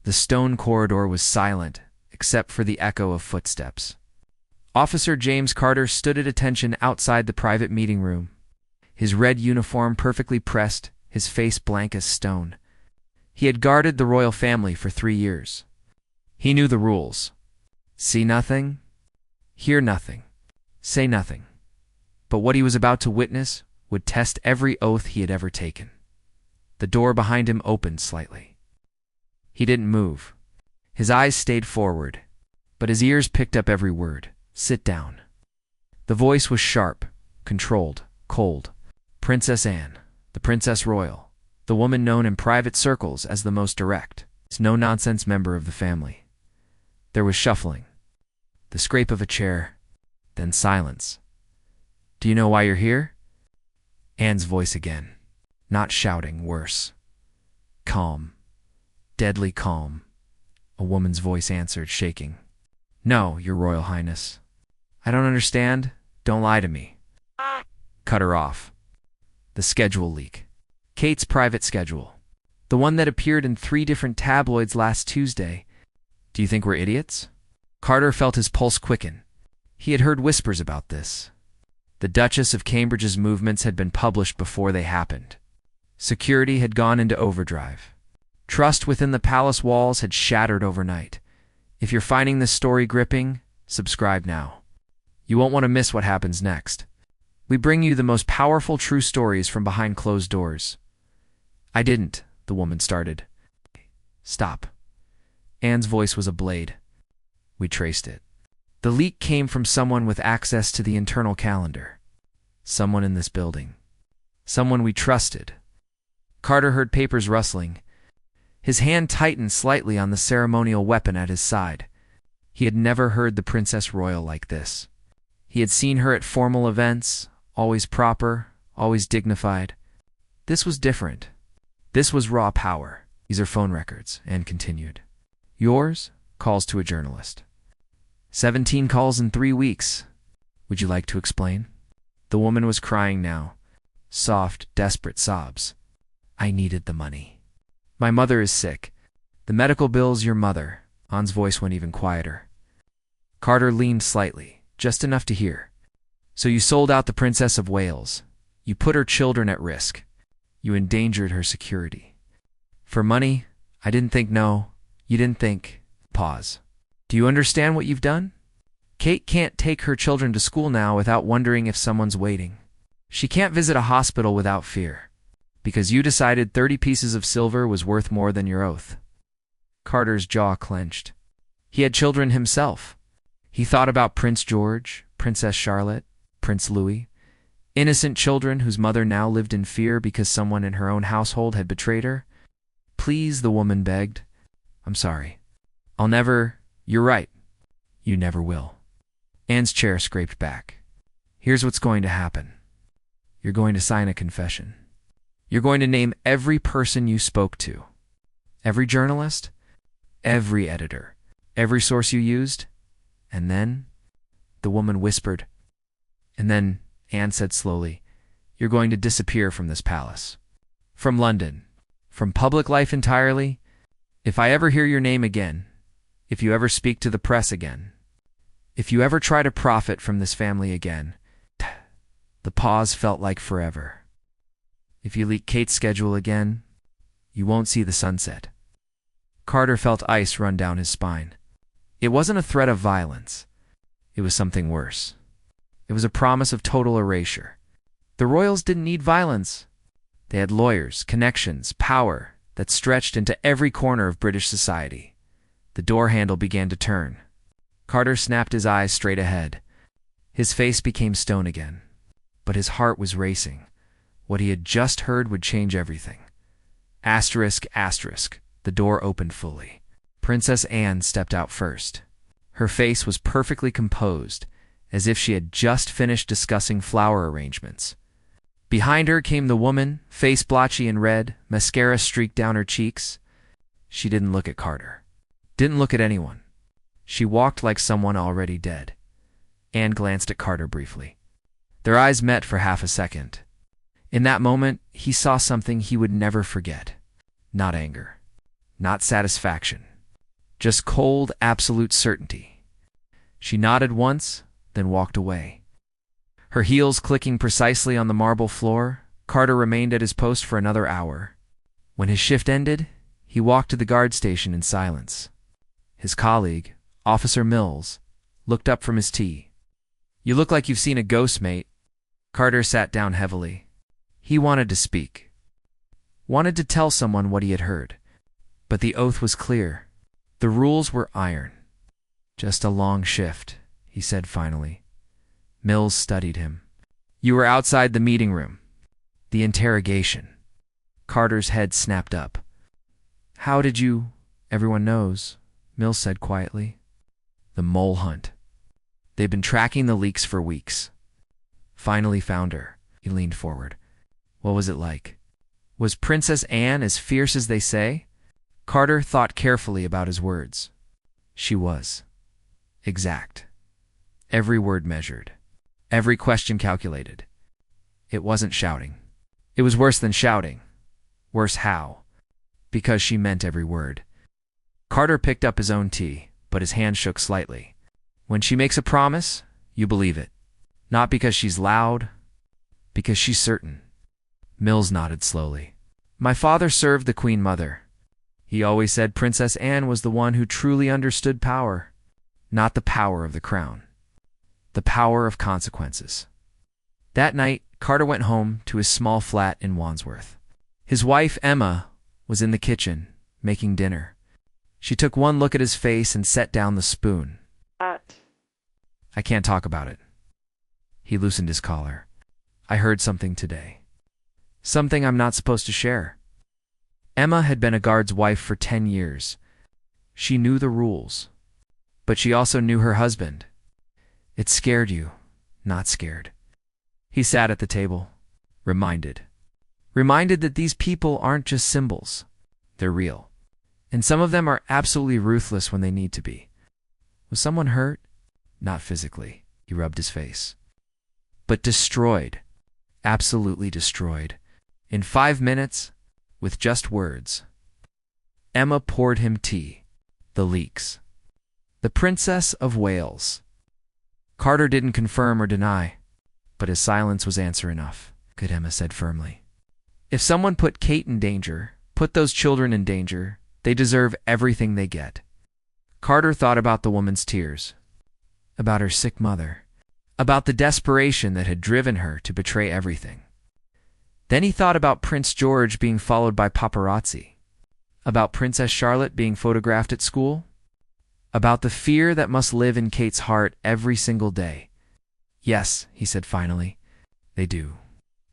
The stone corridor was silent, except for the echo of footsteps. Officer James Carter stood at attention outside the private meeting room. His red uniform perfectly pressed, his face blank as stone. He had guarded the royal family for 3 years. He knew the rules. See nothing, hear nothing, say nothing. But what he was about to witness would test every oath he had ever taken. The door behind him opened slightly. He didn't move. His eyes stayed forward, but his ears picked up every word. Sit down. The voice was sharp, controlled, cold. Princess Anne, the Princess Royal, the woman known in private circles as the most direct, no-nonsense member of the family. There was shuffling, the scrape of a chair, then silence. Do you know why you're here? Anne's voice again. Not shouting, worse. Calm. Deadly calm. A woman's voice answered, shaking. No, Your Royal Highness. I don't understand. Don't lie to me. Cut her off. The schedule leak. Kate's private schedule. The one that appeared in 3 different tabloids last Tuesday. Do you think we're idiots? Carter felt his pulse quicken. He had heard whispers about this. The Duchess of Cambridge's movements had been published before they happened. Security had gone into overdrive. Trust within the palace walls had shattered overnight. If you're finding this story gripping, subscribe now. You won't want to miss what happens next. We bring you the most powerful true stories from behind closed doors. I didn't, the woman started. Stop. Anne's voice was a blade. We traced it. The leak came from someone with access to the internal calendar. Someone in this building. Someone we trusted. Carter heard papers rustling. His hand tightened slightly on the ceremonial weapon at his side. He had never heard the Princess Royal like this. He had seen her at formal events, always proper, always dignified. This was different. This was raw power. These are phone records, Anne continued. Yours? Calls to a journalist. 17 calls in 3 weeks. Would you like to explain? The woman was crying now. Soft, desperate sobs. I needed the money. My mother is sick. The medical bill's your mother. Anne's voice went even quieter. Carter leaned slightly, just enough to hear. So you sold out the Princess of Wales. You put her children at risk. You endangered her security. For money? I didn't think no. You didn't think. Pause. Do you understand what you've done? Kate can't take her children to school now without wondering if someone's waiting. She can't visit a hospital without fear. Because you decided 30 pieces of silver was worth more than your oath. Carter's jaw clenched. He had children himself. He thought about Prince George, Princess Charlotte, Prince Louis, innocent children whose mother now lived in fear because someone in her own household had betrayed her. Please, the woman begged. I'm sorry. I'll never... You're right. You never will. Anne's chair scraped back. Here's what's going to happen. You're going to sign a confession. You're going to name every person you spoke to. Every journalist, every editor, every source you used. And then, the woman whispered, and then, Anne said slowly, you're going to disappear from this palace. From London. From public life entirely. If I ever hear your name again, if you ever speak to the press again, if you ever try to profit from this family again, the pause felt like forever. If you leak Kate's schedule again, you won't see the sunset. Carter felt ice run down his spine. It wasn't a threat of violence. It was something worse. It was a promise of total erasure. The royals didn't need violence. They had lawyers, connections, power that stretched into every corner of British society. The door handle began to turn. Carter snapped his eyes straight ahead. His face became stone again. But his heart was racing. What he had just heard would change everything. Asterisk, asterisk. The door opened fully. Princess Anne stepped out first. Her face was perfectly composed, as if she had just finished discussing flower arrangements. Behind her came the woman, face blotchy and red, mascara streaked down her cheeks. She didn't look at Carter. Didn't look at anyone. She walked like someone already dead. Anne glanced at Carter briefly. Their eyes met for half a second. In that moment, he saw something he would never forget. Not anger. Not satisfaction. Just cold, absolute certainty. She nodded once, then walked away. Her heels clicking precisely on the marble floor, Carter remained at his post for another hour. When his shift ended, he walked to the guard station in silence. His colleague, Officer Mills, looked up from his tea. "You look like you've seen a ghost, mate." Carter sat down heavily. He wanted to speak. Wanted to tell someone what he had heard. But the oath was clear. The rules were iron. "Just a long shift," he said finally. Mills studied him. "You were outside the meeting room. The interrogation." Carter's head snapped up. "How did you—" "Everyone knows," Mills said quietly. "The mole hunt. They've been tracking the leaks for weeks. Finally found her." He leaned forward. "What was it like? Was Princess Anne as fierce as they say?" Carter thought carefully about his words. "She was. Exact. Every word measured. Every question calculated. It wasn't shouting. It was worse than shouting. Worse how? Because she meant every word." Carter picked up his own tea, but his hand shook slightly. "When she makes a promise, you believe it. Not because she's loud, because she's certain." Mills nodded slowly. "My father served the Queen Mother. He always said Princess Anne was the one who truly understood power. Not the power of the crown. The power of consequences." That night, Carter went home to his small flat in Wandsworth. His wife, Emma, was in the kitchen, making dinner. She took one look at his face and set down the spoon. "I can't talk about it." He loosened his collar. "I heard something today. Something I'm not supposed to share." Emma had been a guard's wife for 10 years. She knew the rules. But she also knew her husband. "It scared you, not scared." He sat at the table, reminded that these people aren't just symbols. They're real. And some of them are absolutely ruthless when they need to be. Was someone hurt? Not physically. He rubbed his face. But destroyed. Absolutely destroyed. In 5 minutes, with just words. Emma poured him tea. The leaks. The Princess of Wales. Carter didn't confirm or deny, but his silence was answer enough. "Good," Emma said firmly. "If someone put Kate in danger, put those children in danger, they deserve everything they get." Carter thought about the woman's tears, about her sick mother, about the desperation that had driven her to betray everything. Then he thought about Prince George being followed by paparazzi, about Princess Charlotte being photographed at school, about the fear that must live in Kate's heart every single day. "Yes," he said finally, "they do."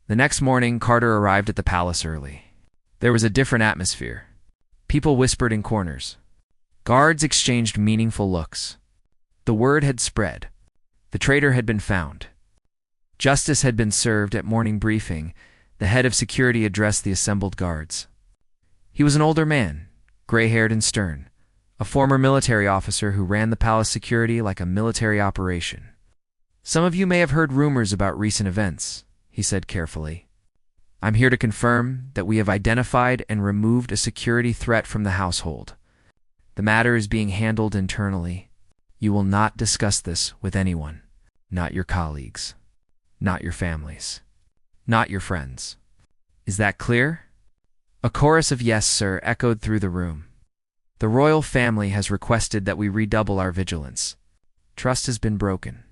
The next morning, Carter arrived at the palace early. There was a different atmosphere. People whispered in corners. Guards exchanged meaningful looks. The word had spread. The traitor had been found. Justice had been served at morning briefing. The head of security addressed the assembled guards. He was an older man, gray-haired and stern, a former military officer who ran the palace security like a military operation. "Some of you may have heard rumors about recent events," he said carefully. "I'm here to confirm that we have identified and removed a security threat from the household. The matter is being handled internally. You will not discuss this with anyone, not your colleagues, not your families, not your friends. Is that clear?" A chorus of "Yes, sir" echoed through the room. "The royal family has requested that we redouble our vigilance. Trust has been broken.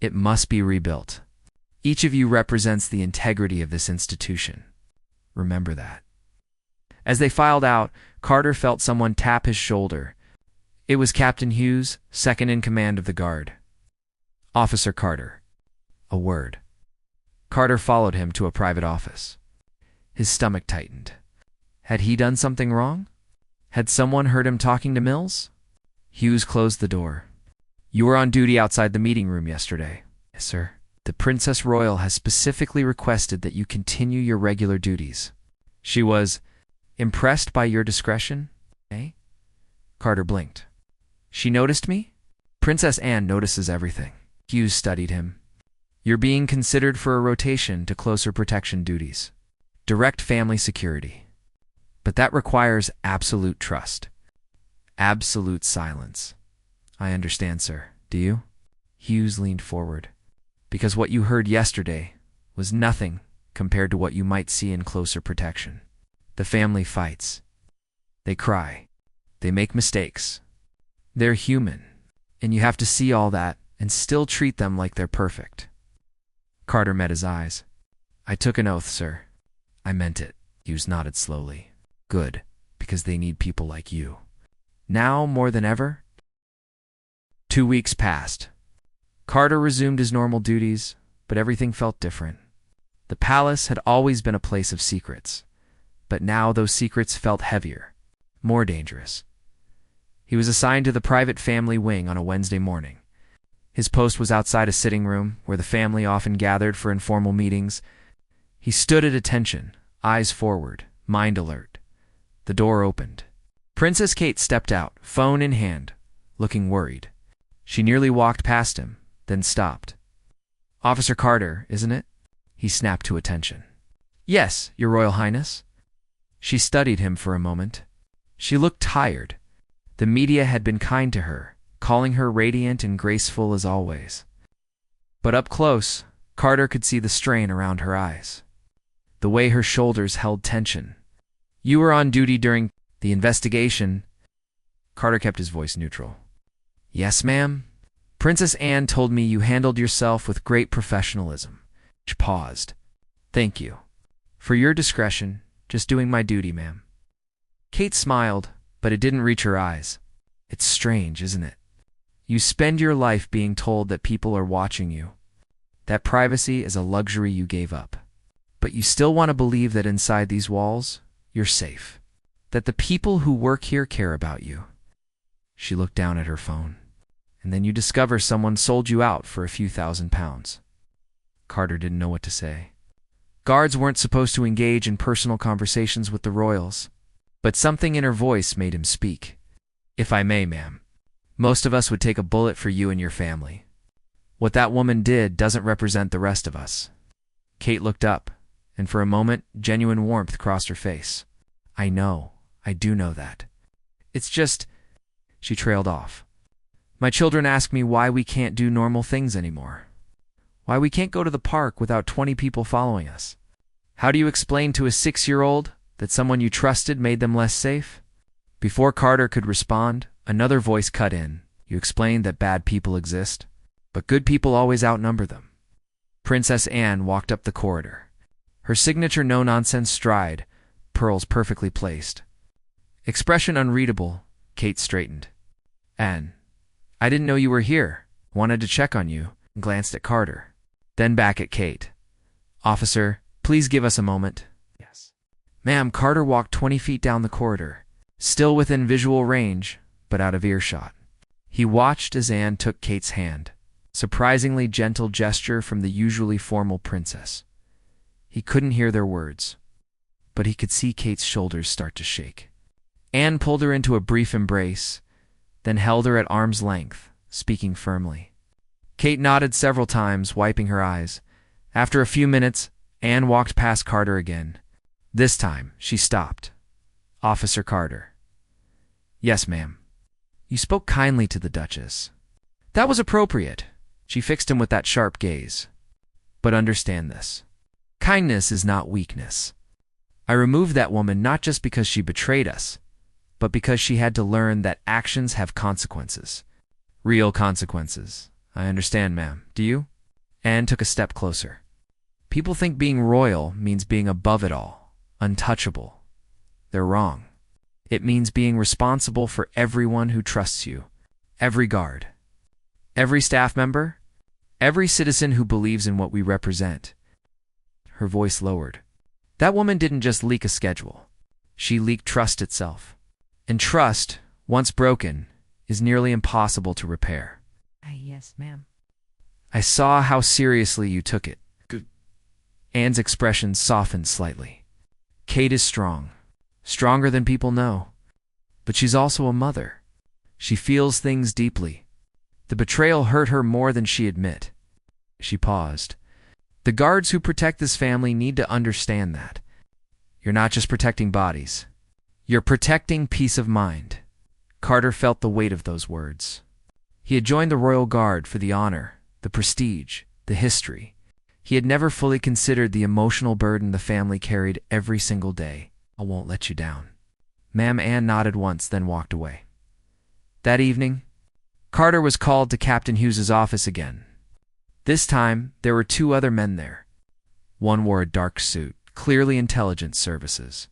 It must be rebuilt. Each of you represents the integrity of this institution. Remember that." As they filed out, Carter felt someone tap his shoulder. It was Captain Hughes, second in command of the guard. "Officer Carter." A word. Carter followed him to a private office. His stomach tightened. Had he done something wrong? Had someone heard him talking to Mills? Hughes closed the door. "You were on duty outside the meeting room yesterday." "Yes, sir." "The Princess Royal has specifically requested that you continue your regular duties. She was impressed by your discretion." "Eh?" Carter blinked. "She noticed me?" "Princess Anne notices everything." Hughes studied him. "You're being considered for a rotation to closer protection duties. Direct family security. But that requires absolute trust. Absolute silence. I understand, sir. Do you? Hughes leaned forward. Because what you heard yesterday was nothing compared to what you might see in closer protection. The family fights. They cry. They make mistakes. They're human, and you have to see all that and still treat them like they're perfect. Carter met his eyes. I took an oath, sir. I meant it. Hughes nodded slowly. Good, because they need people like you. Now more than ever? 2 weeks passed. Carter resumed his normal duties, but everything felt different. The palace had always been a place of secrets, but now those secrets felt heavier, more dangerous. He was assigned to the private family wing on a Wednesday morning. His post was outside a sitting room where the family often gathered for informal meetings. He stood at attention, eyes forward, mind alert. The door opened. Princess Kate stepped out, phone in hand, looking worried. She nearly walked past him, then stopped. Officer Carter, isn't it? He snapped to attention. Yes, Your Royal Highness. She studied him for a moment. She looked tired. The media had been kind to her, calling her radiant and graceful as always. But up close, Carter could see the strain around her eyes. The way her shoulders held tension. You were on duty during the investigation. Carter kept his voice neutral. Yes, ma'am. Princess Anne told me you handled yourself with great professionalism. She paused. Thank you. For your discretion, just doing my duty, ma'am. Kate smiled, but it didn't reach her eyes. It's strange, isn't it? You spend your life being told that people are watching you. That privacy is a luxury you gave up. But you still want to believe that inside these walls, you're safe. That the people who work here care about you. She looked down at her phone. And then you discover someone sold you out for a few £1,000s. Carter didn't know what to say. Guards weren't supposed to engage in personal conversations with the royals, but something in her voice made him speak. If I may, ma'am, most of us would take a bullet for you and your family. What that woman did doesn't represent the rest of us. Kate looked up, and for a moment, genuine warmth crossed her face. I know. I do know that. It's just... She trailed off. My children ask me why we can't do normal things anymore. Why we can't go to the park without 20 people following us. How do you explain to a 6-year-old that someone you trusted made them less safe? Before Carter could respond, another voice cut in. You explained that bad people exist, but good people always outnumber them. Princess Anne walked up the corridor. Her signature no-nonsense stride, pearls perfectly placed. Expression unreadable, Kate straightened. Anne, I didn't know you were here. Wanted to check on you, and glanced at Carter. Then back at Kate. Officer, please give us a moment. Yes. Ma'am, Carter walked 20 feet down the corridor, still within visual range, but out of earshot. He watched as Anne took Kate's hand, surprisingly gentle gesture from the usually formal princess. He couldn't hear their words, but he could see Kate's shoulders start to shake. Anne pulled her into a brief embrace, then held her at arm's length, speaking firmly. Kate nodded several times, wiping her eyes. After a few minutes, Anne walked past Carter again. This time, she stopped. Officer Carter. Yes, ma'am. You spoke kindly to the Duchess. That was appropriate. She fixed him with that sharp gaze. But understand this. Kindness is not weakness. I removed that woman not just because she betrayed us, but because she had to learn that actions have consequences. Real consequences. I understand, ma'am. Do you? Anne took a step closer. People think being royal means being above it all, untouchable. They're wrong. It means being responsible for everyone who trusts you, every guard, every staff member, every citizen who believes in what we represent. Her voice lowered. That woman didn't just leak a schedule. She leaked trust itself. And trust, once broken, is nearly impossible to repair. Yes, ma'am. I saw how seriously you took it. Good. Anne's expression softened slightly. Kate is strong. Stronger than people know. But she's also a mother. She feels things deeply. The betrayal hurt her more than she admit. She paused. The guards who protect this family need to understand that. You're not just protecting bodies. You're protecting peace of mind. Carter felt the weight of those words. He had joined the Royal Guard for the honor, the prestige, the history. He had never fully considered the emotional burden the family carried every single day. "I won't let you down." Ma'am Ann nodded once, then walked away. That evening, Carter was called to Captain Hughes's office again. This time, there were two other men there. One wore a dark suit, clearly intelligence services.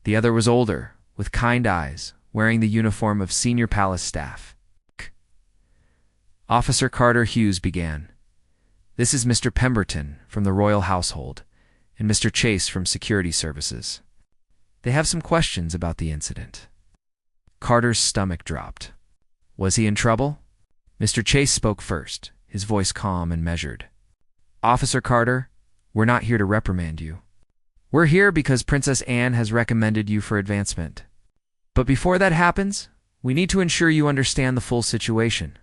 The other was older, with kind eyes, wearing the uniform of senior palace staff. Officer Carter Hughes began. "This is Mr. Pemberton from the royal household, and Mr. Chase from security services. They have some questions about the incident." Carter's stomach dropped. Was he in trouble? Mr. Chase spoke first, his voice calm and measured. "Officer Carter, we're not here to reprimand you. We're here because Princess Anne has recommended you for advancement. But before that happens, we need to ensure you understand the full situation."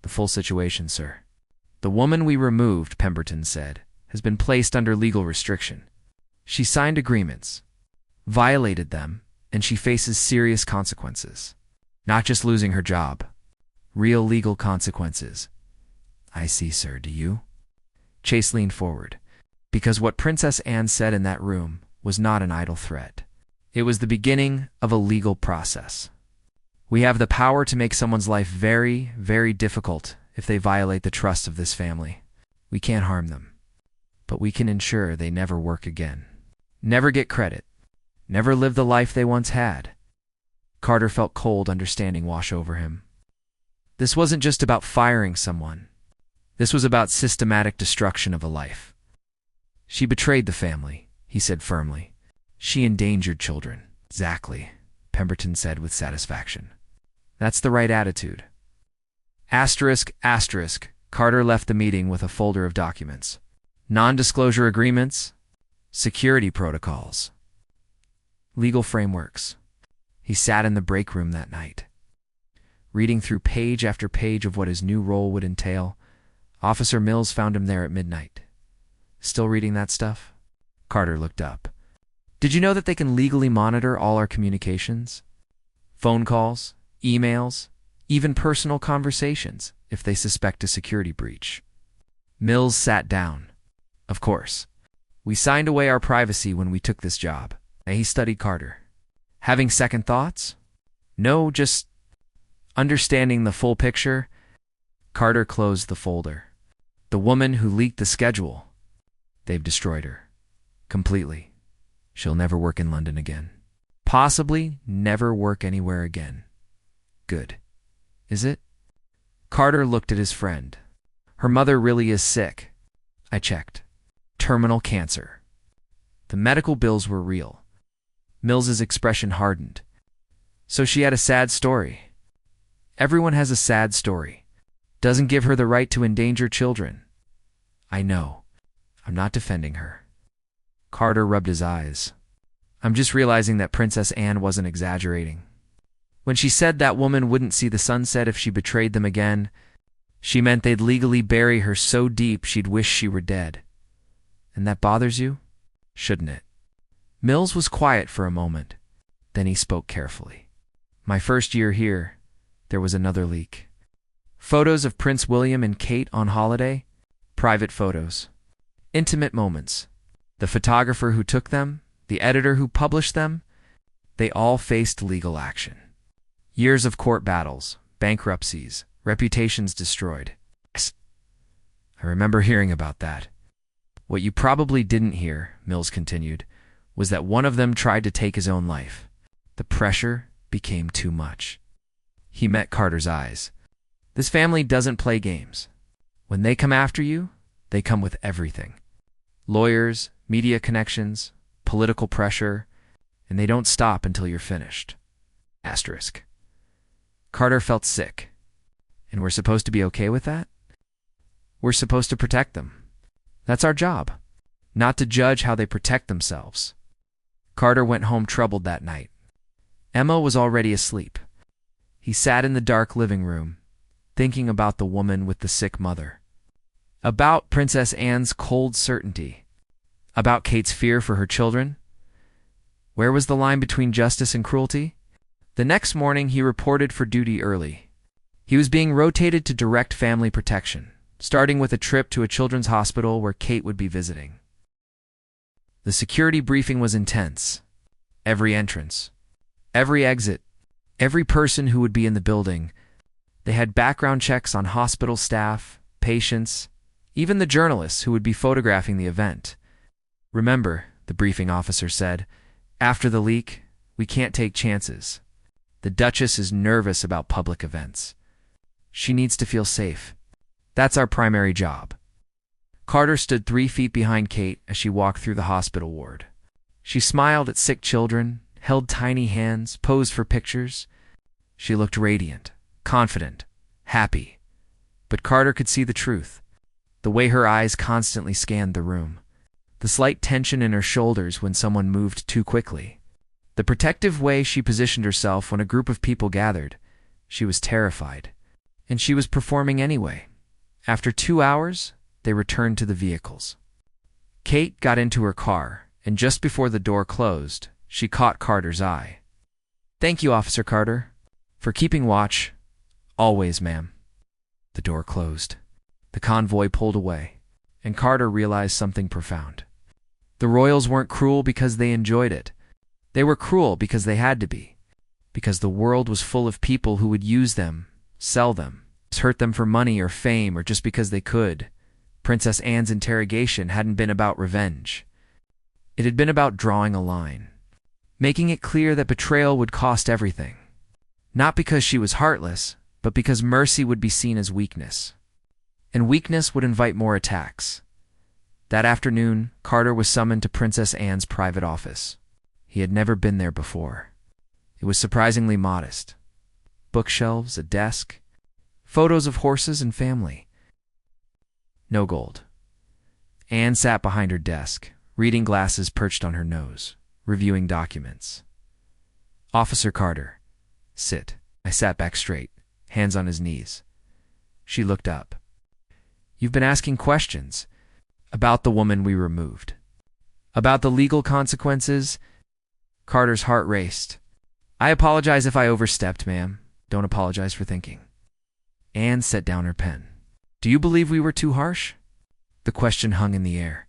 "The full situation, sir." "The woman we removed," Pemberton said, "has been placed under legal restriction. She signed agreements, violated them, and she faces serious consequences. Not just losing her job. Real legal consequences." "I see, sir. Do you?" Chase leaned forward, because what Princess Anne said in that room was not an idle threat. It was the beginning of a legal process. "We have the power to make someone's life very, very difficult if they violate the trust of this family. We can't harm them, but we can ensure they never work again. Never get credit. Never live the life they once had." Carter felt cold understanding wash over him. This wasn't just about firing someone. This was about systematic destruction of a life. "She betrayed the family," he said firmly. "She endangered children." "Exactly," Pemberton said with satisfaction. "That's the right attitude." Asterisk, asterisk, Carter left the meeting with a folder of documents. Non-disclosure agreements, security protocols, legal frameworks. He sat in the break room that night, reading through page after page of what his new role would entail. Officer Mills found him there at midnight. "Still reading that stuff?" Carter looked up. "Did you know that they can legally monitor all our communications? Phone calls, emails, even personal conversations, if they suspect a security breach." Mills sat down. "Of course. We signed away our privacy when we took this job." He studied Carter. "Having second thoughts?" "No, just understanding the full picture." Carter closed the folder. "The woman who leaked the schedule. They've destroyed her. Completely. She'll never work in London again. Possibly never work anywhere again." "Good. Is it?" Carter looked at his friend. "Her mother really is sick. I checked. Terminal cancer. The medical bills were real." Mills's expression hardened. "So she had a sad story." "Everyone has a sad story. Doesn't give her the right to endanger children." "I know. I'm not defending her." Carter rubbed his eyes. "I'm just realizing that Princess Anne wasn't exaggerating. When she said that woman wouldn't see the sunset if she betrayed them again, she meant they'd legally bury her so deep she'd wish she were dead. And that bothers you? Shouldn't it?" Mills was quiet for a moment. Then he spoke carefully. "My first year here, there was another leak. Photos of Prince William and Kate on holiday, private photos, intimate moments. The photographer who took them, the editor who published them, they all faced legal action. Years of court battles, bankruptcies, reputations destroyed." "I remember hearing about that." "What you probably didn't hear," Mills continued, "was that one of them tried to take his own life. The pressure became too much." He met Carter's eyes. "This family doesn't play games. When they come after you, they come with everything. Lawyers, media connections, political pressure, and they don't stop until you're finished." Asterisk. Carter felt sick. "And we're supposed to be okay with that?" "We're supposed to protect them. That's our job, not to judge how they protect themselves." Carter went home troubled that night. Emma was already asleep. He sat in the dark living room, thinking about the woman with the sick mother, about Princess Anne's cold certainty, about Kate's fear for her children. Where was the line between justice and cruelty? The next morning, he reported for duty early. He was being rotated to direct family protection, starting with a trip to a children's hospital where Kate would be visiting. The security briefing was intense. Every entrance, every exit, every person who would be in the building. They had background checks on hospital staff, patients, even the journalists who would be photographing the event. "Remember," the briefing officer said, "after the leak, we can't take chances. The Duchess is nervous about public events. She needs to feel safe. That's our primary job." Carter stood 3 feet behind Kate as she walked through the hospital ward. She smiled at sick children, held tiny hands, posed for pictures. She looked radiant, confident, happy. But Carter could see the truth, the way her eyes constantly scanned the room, the slight tension in her shoulders when someone moved too quickly, the protective way she positioned herself when a group of people gathered. She was terrified, and she was performing anyway. After 2 hours, they returned to the vehicles. Kate got into her car, and just before the door closed, she caught Carter's eye. "Thank you, Officer Carter, for keeping watch. Always, ma'am." The door closed. The convoy pulled away, and Carter realized something profound. The royals weren't cruel because they enjoyed it. They were cruel because they had to be, because the world was full of people who would use them, sell them, hurt them for money or fame or just because they could. Princess Anne's interrogation hadn't been about revenge. It had been about drawing a line, making it clear that betrayal would cost everything. Not because she was heartless, but because mercy would be seen as weakness. And weakness would invite more attacks. That afternoon, Carter was summoned to Princess Anne's private office. He had never been there before. It was surprisingly modest. Bookshelves, a desk, photos of horses and family. No gold. Anne sat behind her desk, reading glasses perched on her nose, reviewing documents. "Officer Carter, sit." I sat back straight, hands on his knees. She looked up. "You've been asking questions about the woman we removed, about the legal consequences." Carter's heart raced. "I apologize if I overstepped, ma'am. Don't apologize for thinking." Anne set down her pen. "Do you believe we were too harsh?" The question hung in the air.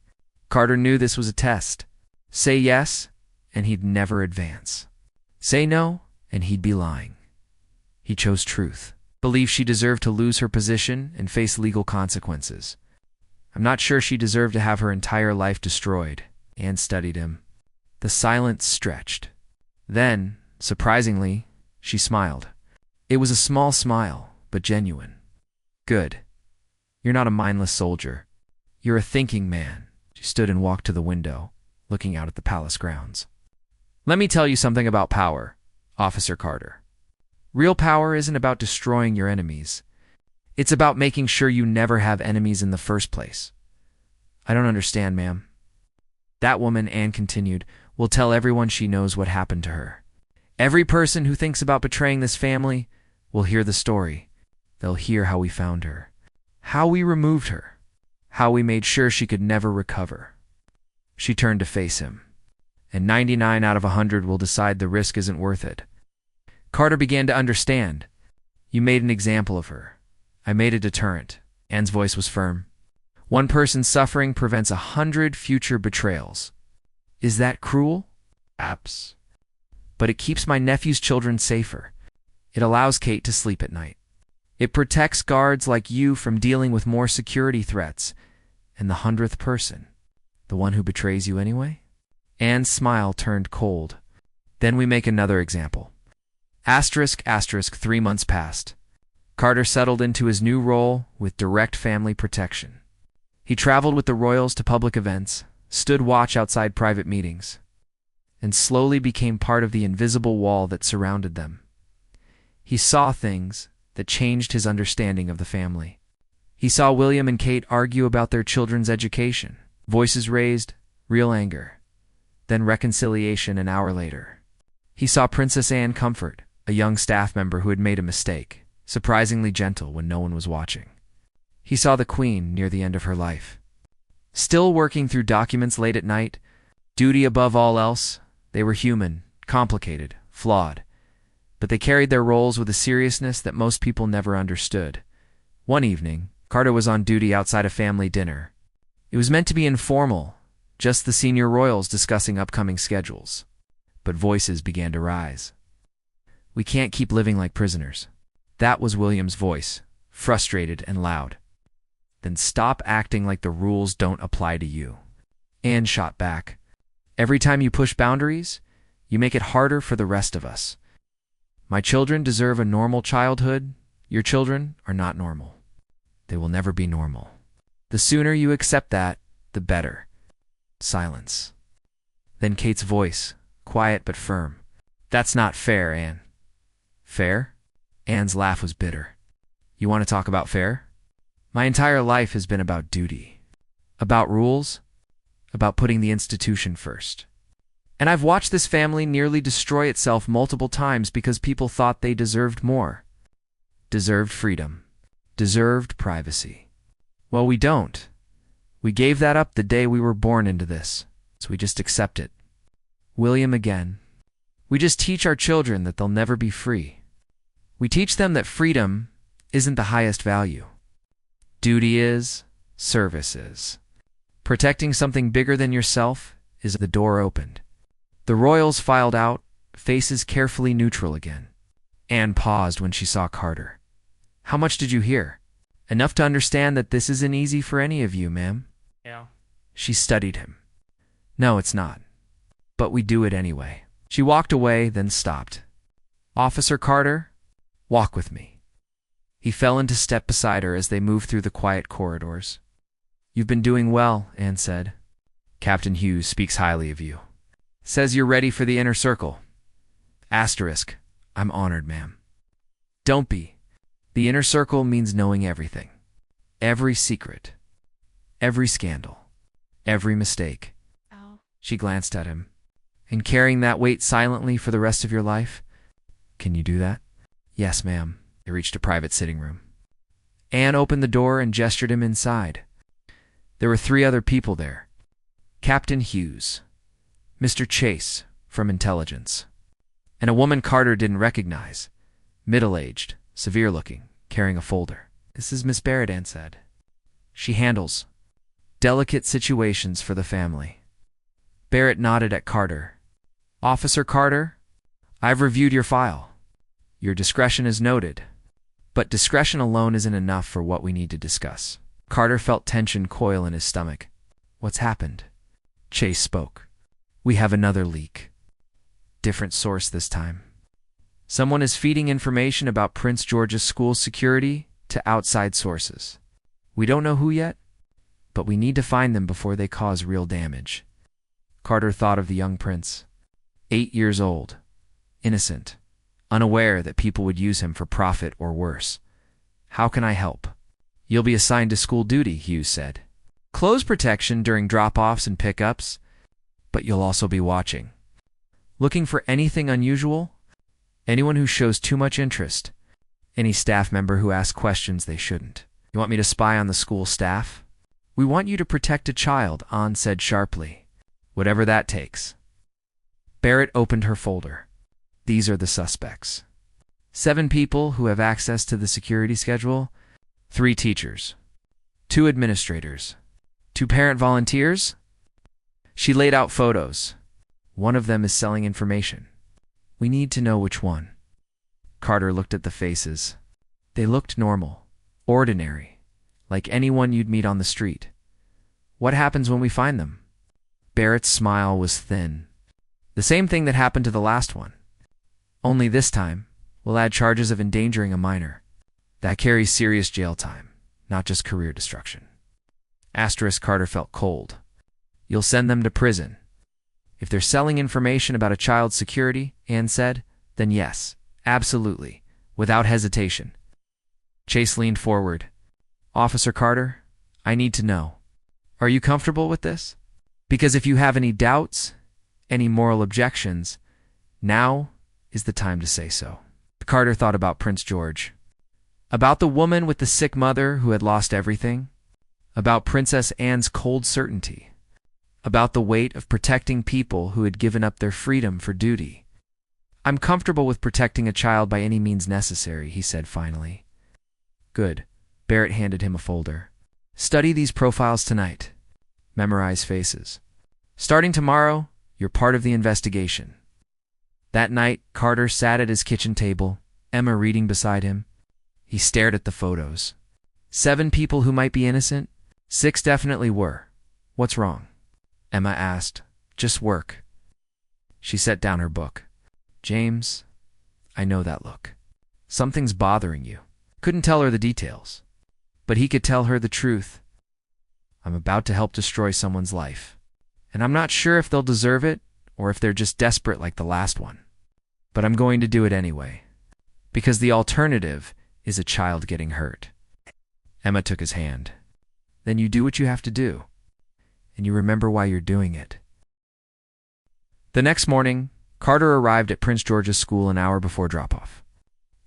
Carter knew this was a test. Say yes, and he'd never advance. Say no, and he'd be lying. He chose truth. Believed she deserved to lose her position and face legal consequences. "I'm not sure she deserved to have her entire life destroyed." Anne studied him. The silence stretched. Then, surprisingly, she smiled. It was a small smile, but genuine. "Good. You're not a mindless soldier. You're a thinking man." She stood and walked to the window, looking out at the palace grounds. "Let me tell you something about power, Officer Carter. Real power isn't about destroying your enemies. It's about making sure you never have enemies in the first place." "I don't understand, ma'am." "That woman," Anne continued, "will tell everyone she knows what happened to her. Every person who thinks about betraying this family will hear the story. They'll hear how we found her, how we removed her, how we made sure she could never recover." She turned to face him. "And 99 out of 100 will decide the risk isn't worth it." Carter began to understand. "You made an example of her. I made a deterrent." Anne's voice was firm. "One person's suffering prevents 100 future betrayals. Is that cruel? Perhaps. But it keeps my nephew's children safer. It allows Kate to sleep at night. It protects guards like you from dealing with more security threats. And the 100th person, the one who betrays you anyway?" Anne's smile turned cold. "Then we make another example." Asterisk, asterisk, 3 months passed. Carter settled into his new role with direct family protection. He traveled with the royals to public events, stood watch outside private meetings, and slowly became part of the invisible wall that surrounded them. He saw things that changed his understanding of the family. He saw William and Kate argue about their children's education, voices raised, real anger, then reconciliation an hour later. He saw Princess Anne comfort a young staff member who had made a mistake, surprisingly gentle when no one was watching. He saw the Queen near the end of her life, still working through documents late at night, duty above all else. They were human, complicated, flawed, but they carried their roles with a seriousness that most people never understood. One evening, Carter was on duty outside a family dinner. It was meant to be informal, just the senior royals discussing upcoming schedules. But voices began to rise. "We can't keep living like prisoners." That was William's voice, frustrated and loud. "Then stop acting like the rules don't apply to you." Anne shot back. "Every time you push boundaries, you make it harder for the rest of us. My children deserve a normal childhood. Your children are not normal. They will never be normal. The sooner you accept that, the better." Silence. Then Kate's voice, quiet but firm. "That's not fair, Anne." "Fair?" Anne's laugh was bitter. "You want to talk about fair? My entire life has been about duty, about rules, about putting the institution first. And I've watched this family nearly destroy itself multiple times because people thought they deserved more. Deserved freedom. Deserved privacy. Well, we don't. We gave that up the day we were born into this, so we just accept it." William again. "We just teach our children that they'll never be free. We teach them that freedom isn't the highest value. Duty is, service is. Protecting something bigger than yourself is." The door opened. The royals filed out, faces carefully neutral again. Anne paused when she saw Carter. "How much did you hear?" "Enough to understand that this isn't easy for any of you, ma'am." Yeah. She studied him. "No, it's not. But we do it anyway." She walked away, then stopped. "Officer Carter, walk with me." He fell into step beside her as they moved through the quiet corridors. "You've been doing well," Anne said. "Captain Hughes speaks highly of you. Says you're ready for the inner circle." Asterisk. "I'm honored, ma'am." "Don't be. The inner circle means knowing everything. Every secret. Every scandal. Every mistake." Oh. She glanced at him. "And carrying that weight silently for the rest of your life? Can you do that?" "Yes, ma'am." They reached a private sitting room. Anne opened the door and gestured him inside. There were 3 other people there. Captain Hughes, Mr. Chase from Intelligence, and a woman Carter didn't recognize, middle-aged, severe-looking, carrying a folder. "This is Miss Barrett," Anne said. "She handles delicate situations for the family." Barrett nodded at Carter. "Officer Carter, I've reviewed your file. Your discretion is noted, but discretion alone isn't enough for what we need to discuss." Carter felt tension coil in his stomach. "What's happened?" Chase spoke. "We have another leak. Different source this time. Someone is feeding information about Prince George's school security to outside sources. We don't know who yet, but we need to find them before they cause real damage." Carter thought of the young prince. 8 years old, innocent, unaware that people would use him for profit or worse. "How can I help?" "You'll be assigned to school duty," Hughes said. "Clothes protection during drop-offs and pickups, but you'll also be watching. Looking for anything unusual? Anyone who shows too much interest? Any staff member who asks questions they shouldn't? You want me to spy on the school staff?" "We want you to protect a child," Anne said sharply. "Whatever that takes." Barrett opened her folder. "These are the suspects. 7 people who have access to the security schedule, 3 teachers, 2 administrators, 2 parent volunteers." She laid out photos. "One of them is selling information. We need to know which one." Carter looked at the faces. They looked normal, ordinary, like anyone you'd meet on the street. "What happens when we find them?" Barrett's smile was thin. "The same thing that happened to the last one. Only this time, we'll add charges of endangering a minor. That carries serious jail time, not just career destruction." Asterisk. Carter felt cold. "You'll send them to prison." "If they're selling information about a child's security," Anne said, "then yes, absolutely, without hesitation." Chase leaned forward. "Officer Carter, I need to know. Are you comfortable with this? Because if you have any doubts, any moral objections, now is the time to say so." Carter thought about Prince George. About the woman with the sick mother who had lost everything. About Princess Anne's cold certainty. About the weight of protecting people who had given up their freedom for duty. I'm comfortable with protecting a child by any means necessary, he said finally. Good. Barrett handed him a folder. Study these profiles tonight. Memorize faces. Starting tomorrow, you're part of the investigation. That night, Carter sat at his kitchen table, Emma reading beside him. He stared at the photos. 7 people who might be innocent? 6 definitely were. What's wrong? Emma asked. Just work. She set down her book. James, I know that look. Something's bothering you. Couldn't tell her the details. But he could tell her the truth. I'm about to help destroy someone's life. And I'm not sure if they'll deserve it or if they're just desperate like the last one. But I'm going to do it anyway. Because the alternative is a child getting hurt. Emma took his hand. Then you do what you have to do. And you remember why you're doing it. The next morning, Carter arrived at Prince George's School an hour before drop-off.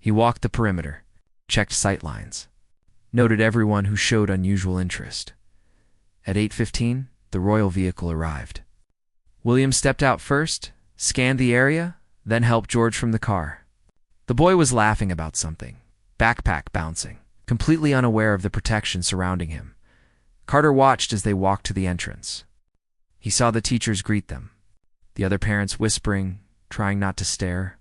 He walked the perimeter, checked sight lines, noted everyone who showed unusual interest. At 8:15, the royal vehicle arrived. William stepped out first, scanned the area, then helped George from the car. The boy was laughing about something, backpack bouncing, completely unaware of the protection surrounding him. Carter watched as they walked to the entrance. He saw the teachers greet them, the other parents whispering, trying not to stare.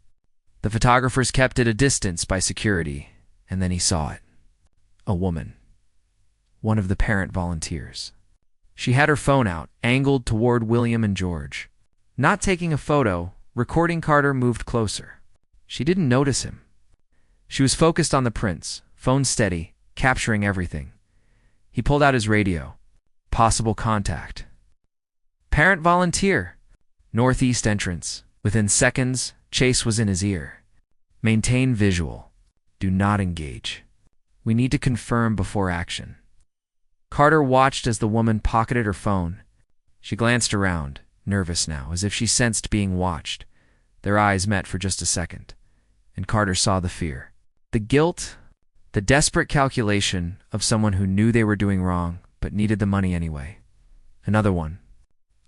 The photographers kept at a distance by security, and then he saw it. A woman. One of the parent volunteers. She had her phone out, angled toward William and George. Not taking a photo, recording Carter moved closer. She didn't notice him. She was focused on the prince, phone steady, capturing everything. He pulled out his radio. Possible contact. Parent volunteer. Northeast entrance. Within seconds, Chase was in his ear. Maintain visual. Do not engage. We need to confirm before action. Carter watched as the woman pocketed her phone. She glanced around, nervous now, as if she sensed being watched. Their eyes met for just a second, and Carter saw the fear. The guilt, the desperate calculation of someone who knew they were doing wrong, but needed the money anyway. Another one.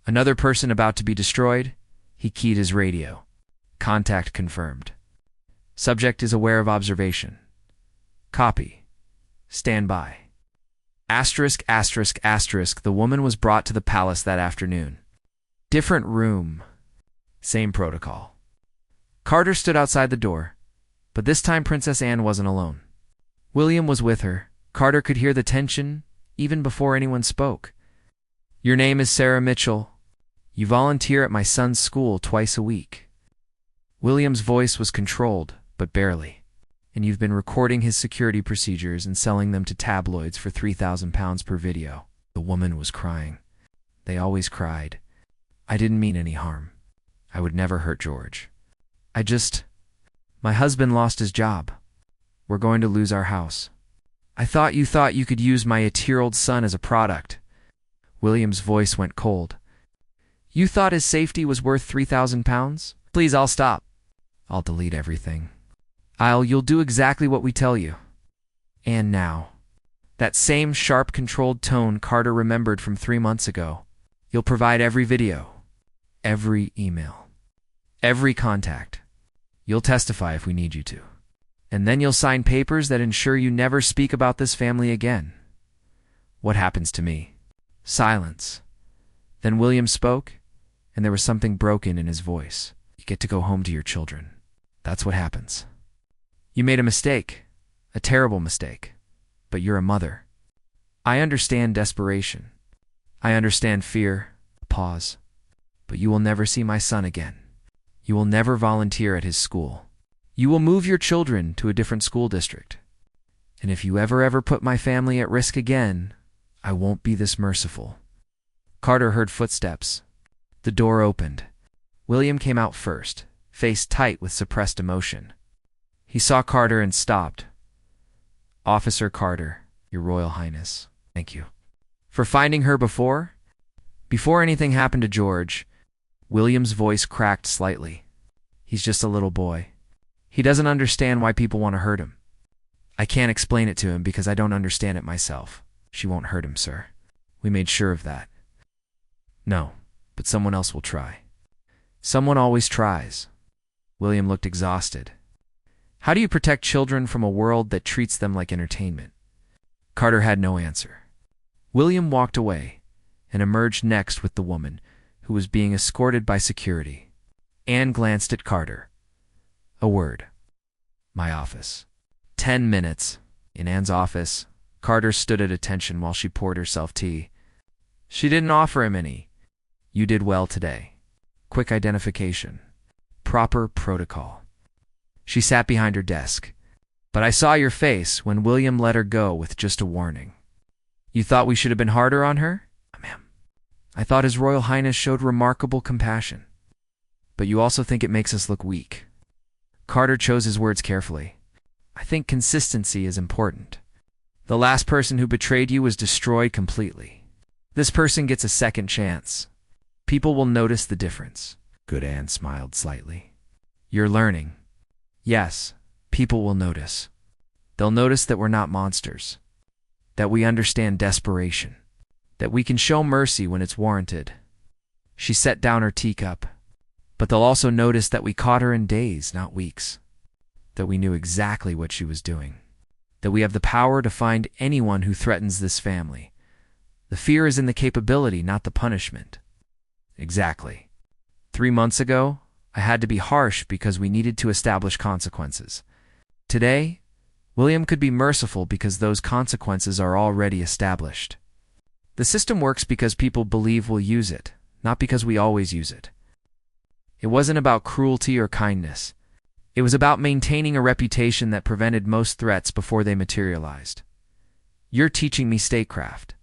Another person about to be destroyed. He keyed his radio. Contact confirmed. Subject is aware of observation. Copy. Stand by. Asterisk, asterisk, asterisk. The woman was brought to the palace that afternoon. Different room. Same protocol. Carter stood outside the door, but this time Princess Anne wasn't alone. William was with her. Carter could hear the tension even before anyone spoke. Your name is Sarah Mitchell. You volunteer at my son's school twice a week. William's voice was controlled, but barely. And you've been recording his security procedures and selling them to tabloids for £3,000 per video. The woman was crying. They always cried. I didn't mean any harm. I would never hurt George. My husband lost his job. We're going to lose our house. I thought you could use my 8-year-old son as a product. William's voice went cold. You thought his safety was worth £3,000? Please, I'll stop. I'll delete everything. You'll do exactly what we tell you. And now. That same sharp, controlled tone Carter remembered from 3 months ago. You'll provide every video, every email, every contact. You'll testify if we need you to. And then you'll sign papers that ensure you never speak about this family again. What happens to me? Silence. Then William spoke, and there was something broken in his voice. You get to go home to your children. That's what happens. You made a mistake, a terrible mistake, but you're a mother. I understand desperation. I understand fear, pause. But you will never see my son again. You will never volunteer at his school. You will move your children to a different school district. And if you ever put my family at risk again, I won't be this merciful. Carter heard footsteps. The door opened. William came out first, face tight with suppressed emotion. He saw Carter and stopped. Officer Carter, Your Royal Highness, thank you. For finding her before? Before anything happened to George, William's voice cracked slightly. He's just a little boy. He doesn't understand why people want to hurt him. I can't explain it to him because I don't understand it myself. She won't hurt him, sir. We made sure of that. No, but someone else will try. Someone always tries. William looked exhausted. How do you protect children from a world that treats them like entertainment? Carter had no answer. William walked away and emerged next with the woman, who was being escorted by security. Anne glanced at Carter. A word. My office. 10 minutes. In Anne's office, Carter stood at attention while she poured herself tea. She didn't offer him any. You did well today. Quick identification. Proper protocol. She sat behind her desk. But I saw your face when William let her go with just a warning. You thought we should have been harder on her? Ma'am. I thought His Royal Highness showed remarkable compassion. But you also think it makes us look weak. Carter chose his words carefully. I think consistency is important. The last person who betrayed you was destroyed completely. This person gets a second chance. People will notice the difference. Good. Anne smiled slightly. You're learning. Yes, people will notice. They'll notice that we're not monsters. That we understand desperation. That we can show mercy when it's warranted. She set down her teacup. But they'll also notice that we caught her in days, not weeks. That we knew exactly what she was doing. That we have the power to find anyone who threatens this family. The fear is in the capability, not the punishment. Exactly. 3 months ago, I had to be harsh because we needed to establish consequences. Today, William could be merciful because those consequences are already established. The system works because people believe we'll use it, not because we always use it. It wasn't about cruelty or kindness. It was about maintaining a reputation that prevented most threats before they materialized. You're teaching me statecraft.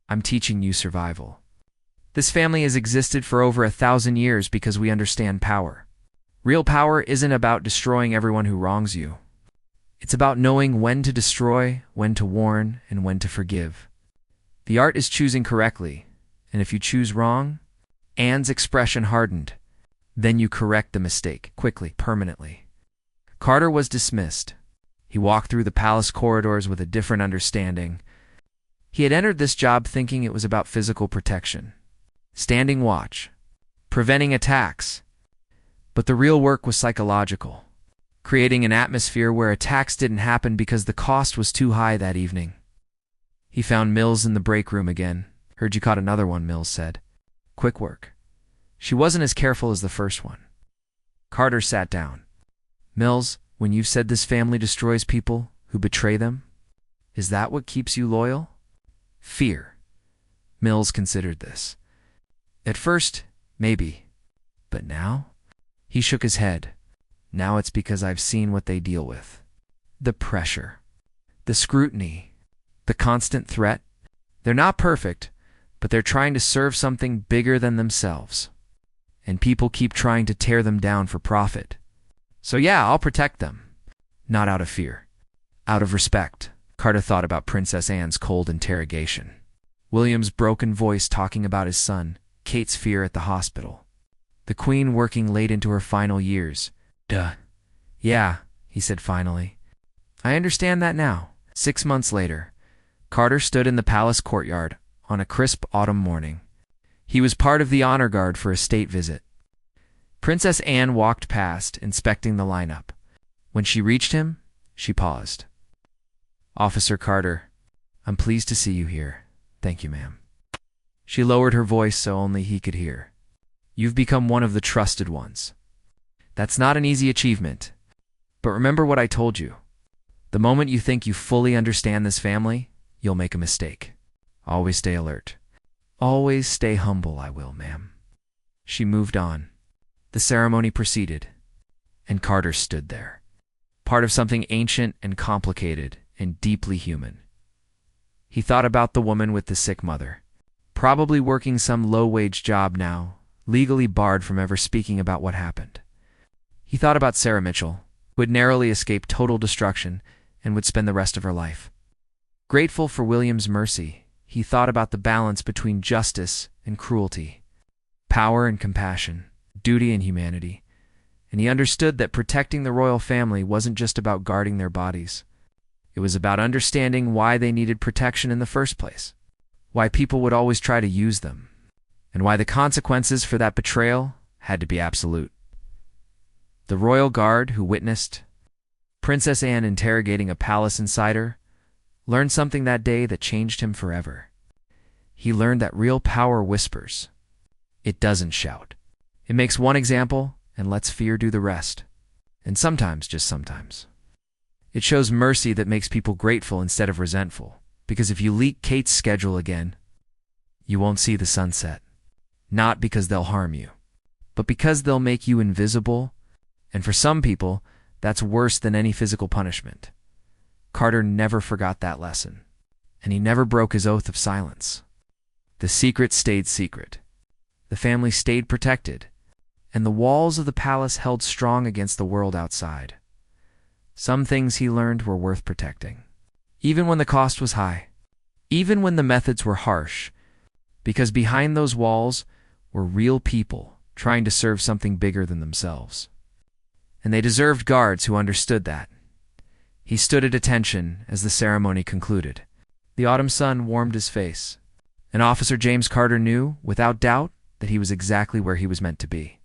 I'm teaching you survival. This family has existed for over 1,000 years because we understand power. Real power isn't about destroying everyone who wrongs you. It's about knowing when to destroy, when to warn, and when to forgive. The art is choosing correctly, and if you choose wrong, Anne's expression hardened. Then you correct the mistake, quickly, permanently. Carter was dismissed. He walked through the palace corridors with a different understanding. He had entered this job thinking it was about physical protection. Standing watch. Preventing attacks. But the real work was psychological. Creating an atmosphere where attacks didn't happen because the cost was too high that evening. He found Mills in the break room again. Heard you caught another one, Mills said. Quick work. She wasn't as careful as the first one. Carter sat down. Mills, when you've said this family destroys people who betray them, is that what keeps you loyal? Fear. Mills considered this. At first, maybe. But now? He shook his head. Now it's because I've seen what they deal with. The pressure. The scrutiny. The constant threat. They're not perfect, but they're trying to serve something bigger than themselves. And people keep trying to tear them down for profit. So yeah, I'll protect them. Not out of fear. Out of respect. Carter thought about Princess Anne's cold interrogation. William's broken voice talking about his son, Kate's fear at the hospital. The Queen working late into her final years. Duh. Yeah, he said finally. I understand that now. 6 months later, Carter stood in the palace courtyard on a crisp autumn morning. He was part of the honor guard for a state visit. Princess Anne walked past, inspecting the lineup. When she reached him, she paused. Officer Carter, I'm pleased to see you here. Thank you, ma'am. She lowered her voice so only he could hear. You've become one of the trusted ones. That's not an easy achievement. But remember what I told you. The moment you think you fully understand this family, you'll make a mistake. Always stay alert. Always stay humble, I will, ma'am. She moved on. The ceremony proceeded, and Carter stood there, part of something ancient and complicated and deeply human. He thought about the woman with the sick mother, probably working some low-wage job now, legally barred from ever speaking about what happened. He thought about Sarah Mitchell, who had narrowly escaped total destruction and would spend the rest of her life. Grateful for William's mercy, he thought about the balance between justice and cruelty, power and compassion, duty and humanity, and he understood that protecting the royal family wasn't just about guarding their bodies. It was about understanding why they needed protection in the first place, why people would always try to use them, and why the consequences for that betrayal had to be absolute. The royal guard who witnessed Princess Anne interrogating a palace insider learned something that day that changed him forever. He learned that real power whispers. It doesn't shout. It makes one example and lets fear do the rest. And sometimes, just sometimes, it shows mercy that makes people grateful instead of resentful. Because if you leak Kate's schedule again, you won't see the sunset. Not because they'll harm you, but because they'll make you invisible. And for some people, that's worse than any physical punishment. Carter never forgot that lesson, and he never broke his oath of silence. The secret stayed secret. The family stayed protected, and the walls of the palace held strong against the world outside. Some things he learned were worth protecting, even when the cost was high, even when the methods were harsh, because behind those walls were real people trying to serve something bigger than themselves. And they deserved guards who understood that. He stood at attention as the ceremony concluded. The autumn sun warmed his face, and Officer James Carter knew, without doubt, that he was exactly where he was meant to be.